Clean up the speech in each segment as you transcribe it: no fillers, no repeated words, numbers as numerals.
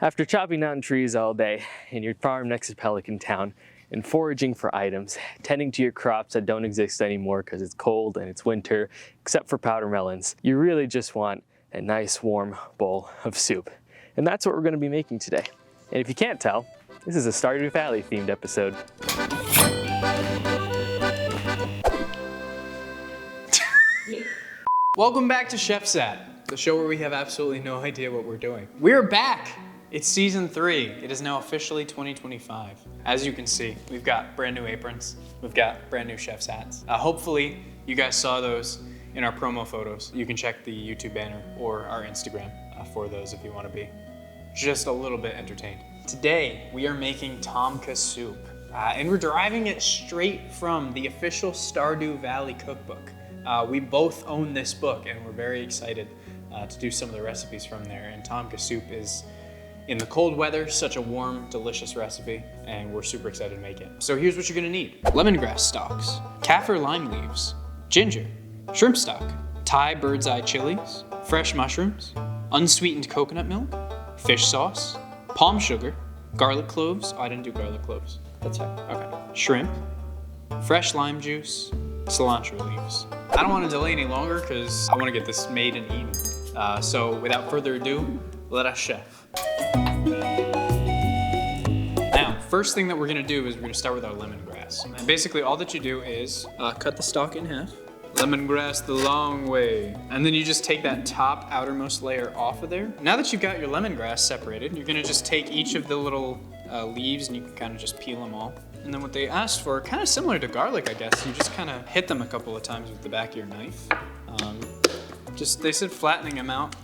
After chopping down trees all day in your farm next to Pelican Town and foraging for items, tending to your crops that don't exist anymore because it's cold and it's winter, except for powder melons, you really just want a nice warm bowl of soup. And that's what we're going to be making today. And if you can't tell, this is a Stardew Valley themed episode. Welcome back to Chefsat, the show where we have absolutely no idea what we're doing. We're back! It's season 3. It is now officially 2025. As you can see, we've got brand new aprons. We've got brand new chef's hats. Hopefully, you guys saw those in our promo photos. You can check the YouTube banner or our Instagram for those if you want to be just a little bit entertained. Today, we are making Tomka soup, and we're deriving it straight from the official Stardew Valley cookbook. We both own this book, and we're very excited to do some of the recipes from there. And Tomka soup is, in the cold weather, such a warm, delicious recipe, and we're super excited to make it. So here's what you're gonna need. Lemongrass stalks, kaffir lime leaves, ginger, shrimp stock, Thai bird's eye chilies, fresh mushrooms, unsweetened coconut milk, fish sauce, palm sugar, garlic cloves. Oh, I didn't do garlic cloves. That's fine. Okay. Shrimp, fresh lime juice, cilantro leaves. I don't want to delay any longer because I want to get this made and eaten. So without further ado, let us chef. Now, first thing that we're going to do is we're going to start with our lemongrass. And basically all that you do is cut the stalk in half. Lemongrass the long way. And then you just take that top outermost layer off of there. Now that you've got your lemongrass separated, you're going to just take each of the little leaves and you can kind of just peel them all. And then what they asked for, kind of similar to garlic, I guess, you just kind of hit them a couple of times with the back of your knife. They said flattening them out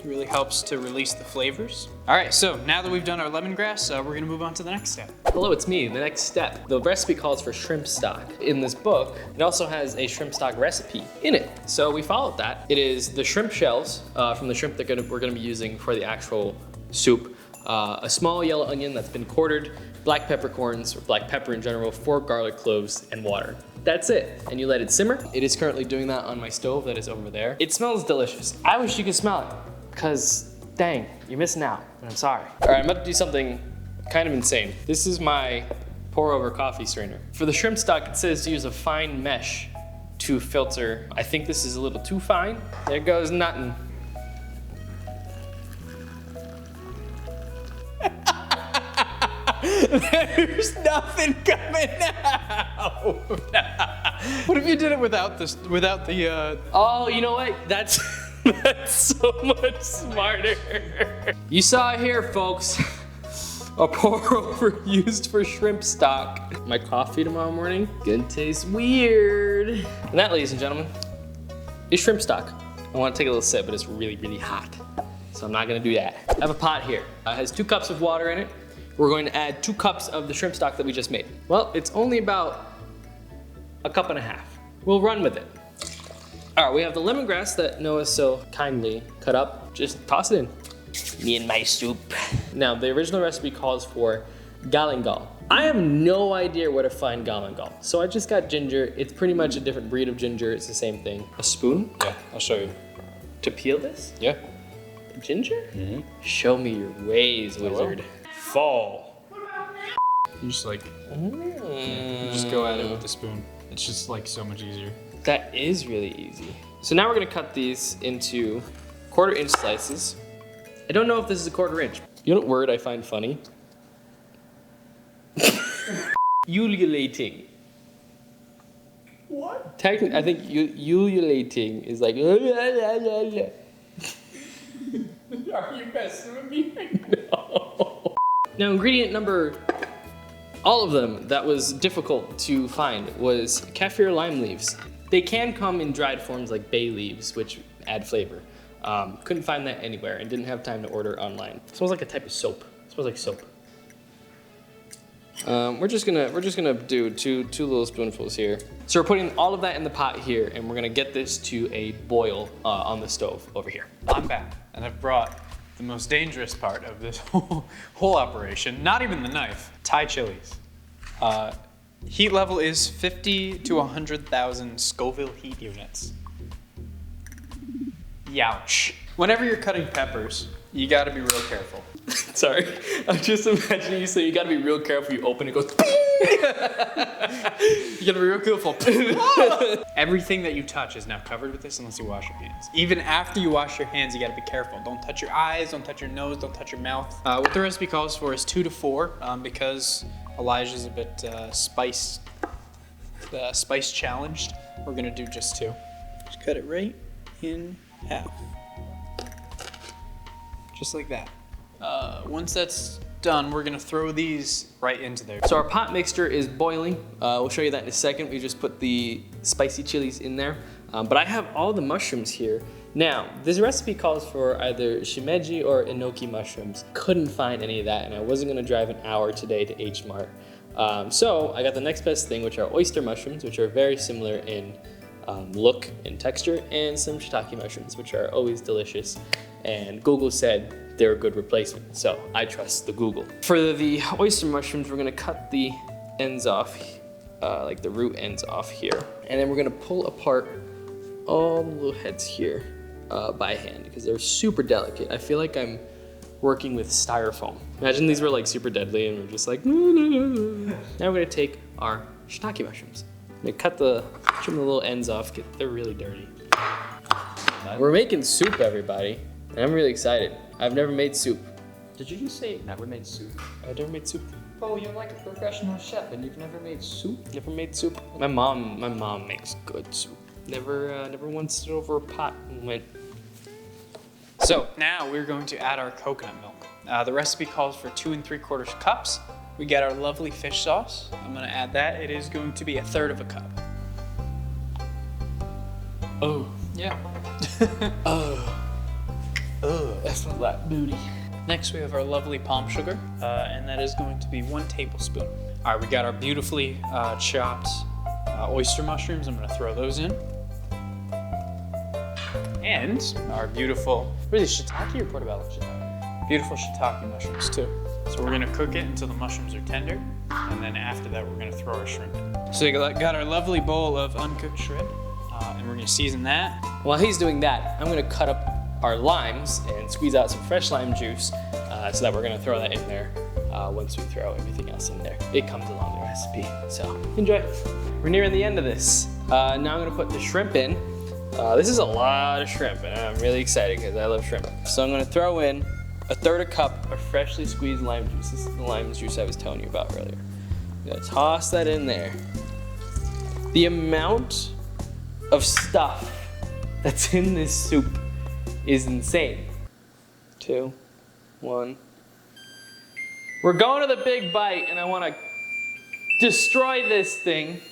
really helps to release the flavors. All right, so now that we've done our lemongrass, we're gonna move on to the next step. Hello, it's me, the next step. The recipe calls for shrimp stock. In this book, it also has a shrimp stock recipe in it. So we followed that. It is the shrimp shells from the shrimp that we're gonna be using for the actual soup. A small yellow onion that's been quartered, black peppercorns, or black pepper in general, 4 garlic cloves, and water. That's it, and you let it simmer. It is currently doing that on my stove that is over there. It smells delicious. I wish you could smell it, because dang, you're missing out, and I'm sorry. All right, I'm about to do something kind of insane. This is my pour over coffee strainer. For the shrimp stock, it says to use a fine mesh to filter. I think this is a little too fine. There goes nothing. There's nothing coming out. What if you did it without the Oh, you know what? That's so much smarter. You saw it here, folks. A pour over used for shrimp stock. My coffee tomorrow morning gonna taste weird. And that, ladies and gentlemen, is shrimp stock. I want to take a little sip, but it's really, really hot. So I'm not gonna do that. I have a pot here. It has 2 cups of water in it. We're going to add 2 cups of the shrimp stock that we just made. Well, it's only about a cup and a half. We'll run with it. All right, we have the lemongrass that Noah so kindly cut up. Just toss it in. Me and my soup. Now, the original recipe calls for galangal. I have no idea where to find galangal. So I just got ginger. It's pretty much a different breed of ginger. It's the same thing. A spoon? Yeah, I'll show you. To peel this? Yeah. Ginger? Mm-hmm. Show me your ways, wizard. Fall. You just like, just go at it with the spoon. It's just like so much easier. That is really easy. So now we're gonna cut these into 1/4 inch slices. I don't know if this is a 1/4 inch. You know what word I find funny? Ululating. What? Technically, I think ululating is like. Are you messing with me? No. Now, ingredient number, all of them that was difficult to find, was kaffir lime leaves. They can come in dried forms like bay leaves, which add flavor. Couldn't find that anywhere and didn't have time to order online. It smells like a type of soap. It smells like soap. We're just gonna do two little spoonfuls here. So we're putting all of that in the pot here, and we're gonna get this to a boil on the stove over here. I'm back, and I've brought the most dangerous part of this whole operation. Not even the knife. Thai chilies. Heat level is 50 to 100,000 Scoville heat units. Youch. Whenever you're cutting peppers, you gotta be real careful. Sorry, I'm just imagining you, so you gotta be real careful. You open it, goes. You gotta be real careful. Everything that you touch is now covered with this unless you wash your hands. Even after you wash your hands, you gotta be careful. Don't touch your eyes, don't touch your nose, don't touch your mouth. What the recipe calls for is 2 to 4 because Elijah's a bit spice challenged. We're gonna do just 2. Just cut it right in half. Just like that. Once that's done, we're gonna throw these right into there. So our pot mixture is boiling. We'll show you that in a second. We just put the spicy chilies in there. But I have all the mushrooms here. Now, this recipe calls for either shimeji or enoki mushrooms. Couldn't find any of that, and I wasn't gonna drive an hour today to H Mart. So I got the next best thing, which are oyster mushrooms, which are very similar in look and texture, and some shiitake mushrooms, which are always delicious. And Google said they're a good replacement, so I trust the Google. For the oyster mushrooms, we're gonna cut the ends off, like the root ends off here. And then we're gonna pull apart all the little heads here by hand, because they're super delicate. I feel like I'm working with styrofoam. Imagine these were like super deadly and we're just like, no, no, no. Now we're gonna take our shiitake mushrooms. I'm gonna trim the little ends off, they're really dirty. We're making soup, everybody, and I'm really excited. I've never made soup. Did you just say never made soup? I've never made soup. Oh, you're like a professional chef and you've never made soup? Never made soup. My mom makes good soup. Never once stood over a pot and went. So now we're going to add our coconut milk. The recipe calls for 2 3/4 cups. We got our lovely fish sauce. I'm gonna add that. It is going to be 1/3 cup. Oh, Yeah. that's a lot booty. Next we have our lovely palm sugar, and that is going to be 1 tablespoon. All right, we got our beautifully chopped oyster mushrooms. I'm gonna throw those in. And our beautiful, really shiitake or portobello shiitake? Beautiful shiitake mushrooms too. So we're gonna cook it until the mushrooms are tender, and then after that we're gonna throw our shrimp in. So we got our lovely bowl of uncooked shrimp, and we're gonna season that. While he's doing that, I'm gonna cut up our limes and squeeze out some fresh lime juice so that we're gonna throw that in there once we throw everything else in there. It comes along the recipe, so enjoy. We're nearing the end of this. Now I'm gonna put the shrimp in. This is a lot of shrimp, and I'm really excited because I love shrimp. So I'm gonna throw in 1/3 cup of freshly squeezed lime juice. This is the lime juice I was telling you about earlier. I'm gonna toss that in there. The amount of stuff that's in this soup is insane. 2, 1. We're going to the big bite, and I wanna destroy this thing.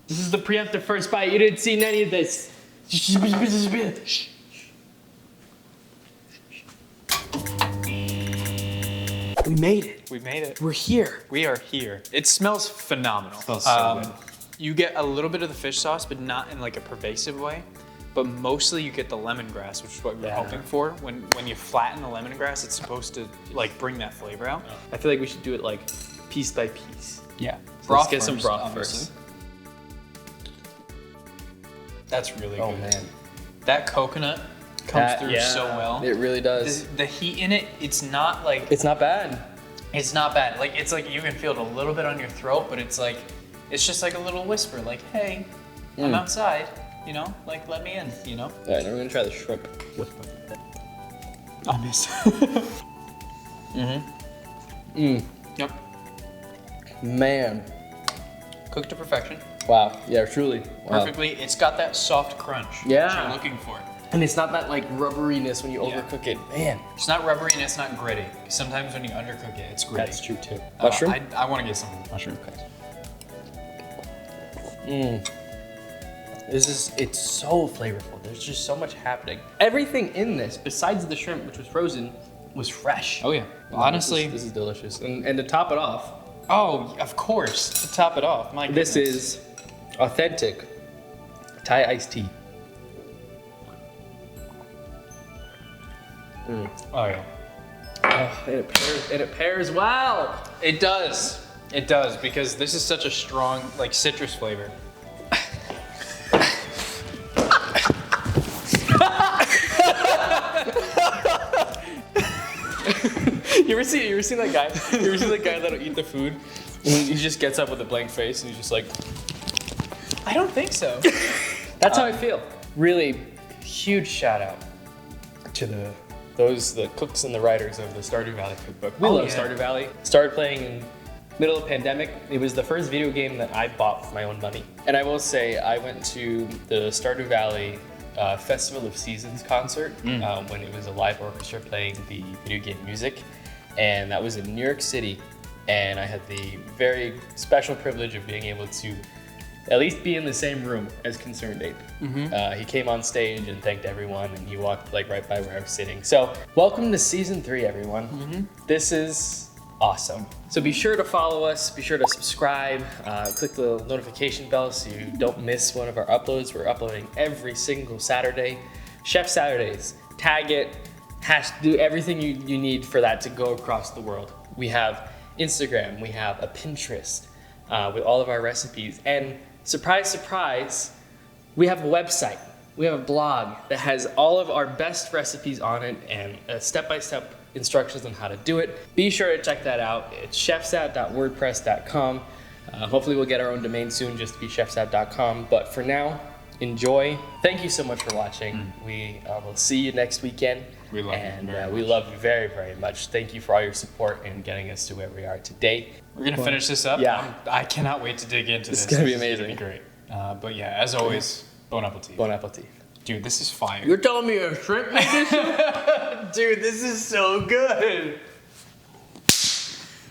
This is the preemptive first bite. You didn't see any of this. We made it. We made it. We're here. We are here. It smells phenomenal. Smells so good. You get a little bit of the fish sauce, but not in like a pervasive way. But mostly you get the lemongrass, which is what we're hoping for. When you flatten the lemongrass, it's supposed to like bring that flavor out. I feel like we should do it like piece by piece. Yeah. So let's get some broth first. That's really Oh good. man. That coconut comes through so well. It really does. The heat in it, it's not like, It's not bad. it's not bad. Like, it's like you can feel it a little bit on your throat, but it's like, it's just like a little whisper, like, hey, I'm outside, you know? Like, let me in, you know? All right, now we're gonna try the shrimp. I miss. Yep. Man. Cooked to perfection. Wow. Yeah, truly. Wow. Perfectly. It's got that soft crunch Yeah. that you're looking for. And it's not that like rubberiness when you overcook it. Man. It's not rubbery and it's not gritty. Sometimes when you undercook it, it's gritty. That's true too. Mushroom? I want to get some mushroom. It's so flavorful. There's just so much happening. Everything in this, besides the shrimp, which was frozen, was fresh. Oh yeah. Honestly. This is delicious. And to top it off, Oh, of course. To top it off. My goodness. this is authentic Thai iced tea. Oh yeah. Oh, and it pairs well. It does. It does because this is such a strong like citrus flavor. You ever seen that guy? You ever seen that guy that'll eat the food and he just gets up with a blank face and he's just like, I don't think so. that's how I feel. Really huge shout out to the cooks and the writers of the Stardew Valley cookbook. We love yeah. Stardew Valley. Started playing in middle of pandemic. It was the first video game that I bought with my own money. And I will say I went to the Stardew Valley Festival of Seasons concert when it was a live orchestra playing the video game music. And that was in New York City. And I had the very special privilege of being able to at least be in the same room as Concerned Ape. He came on stage and thanked everyone, and he walked like right by where I was sitting. So welcome to season 3, everyone. This is awesome. So be sure to follow us, be sure to subscribe, click the notification bell so you don't miss one of our uploads. We're uploading every single Saturday. Chef Saturdays, tag it, do everything you need for that to go across the world. We have Instagram, we have a Pinterest with all of our recipes, and surprise, surprise, we have a website. We have a blog that has all of our best recipes on it and step-by-step instructions on how to do it. Be sure to check that out. It's chefsat.wordpress.com. Hopefully we'll get our own domain soon, just to be chefsat.com. But for now, enjoy. Thank you so much for watching. We will see you next weekend. We love you and very we much. love you very, very much. Thank you for all your support in getting us to where we are today. We're gonna finish this up. Yeah. I cannot wait to dig into this. It's gonna be This is amazing. great. But yeah, as always, bon appetit. Bon appetit. Dude, this is fire. You're telling me a shrimp made this? Dude, this is so good.